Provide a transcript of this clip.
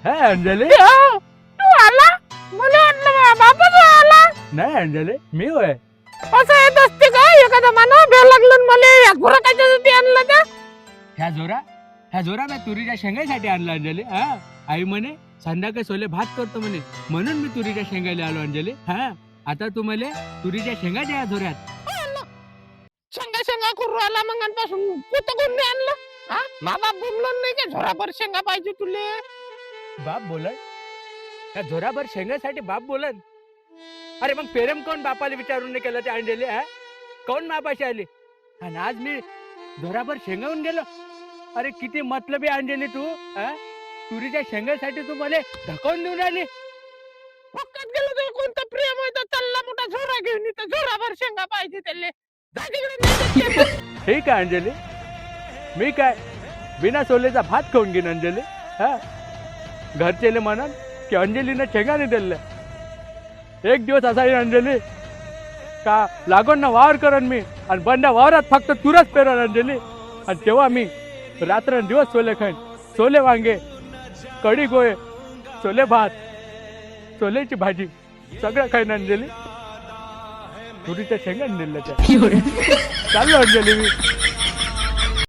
है अंजली? तू आला मला वाटलं बापच आला. नाही अंजली, मी होय. असं येत असते का एखादा मानव भेळ लागलं मला या गुरा कशासाठी आणलं त्या. ह्या जोरा मी तुरीच्या शेंगासाठी आणला अंजली. हा, आई म्हणे संध्याकाळी सोले भात करतो म्हणे, म्हणून मी तुरीच्या शेंगायला आलो अंजली. हा, आता तू मला तुरीच्या शेंगा द्या जोऱ्यात. शेंगा शेंगा करू आला मगांपासून कुठं कोण नाही आणलं. हा मा बाप बोललो नाही का झोराभर शेंगा पाहिजे तुले. बाप बोलन त्या जोराभर शेंगासाठी बाप बोलन. अरे मग प्रेम कोण बापाला विचारून नाही केलं ते अंजली? हा, कोण बापाशी आली आणि आज मी जोराभर शेंगावून गेलो. अरे किती मतलबी अंजली तू. हा, तुरीच्या शेंगासाठी तू मला ढकलून देऊन आली. फक्त गेलो तर कोणतं प्रेम आहे तर चालला मोठा झोरा घेऊन इथं झोराभर शेंगा पाहिजे त्याले. जा तिकडे नाही तर ते. ठीक आहे अंजली, मी काय बिना सोलेचा भात खाऊन घेईन अंजली. हा, घरचेले म्हणन की अंजलीनं शेंगाने दिलं. एक दिवस असा येईल अंजली का लागून ना वावर करन मी आणि बंड्या वावरात फक्त तुरच पेरन अंजली. आणि तेव्हा मी रात्र दिवस सोले खाईन. सोले वांगे, कढी गोळे, सोले भात, सोल्याची भाजी सगळं खाईन अंजली. तुरीच्या शेंगाने दिलं त्या. चाललो अंजली मी.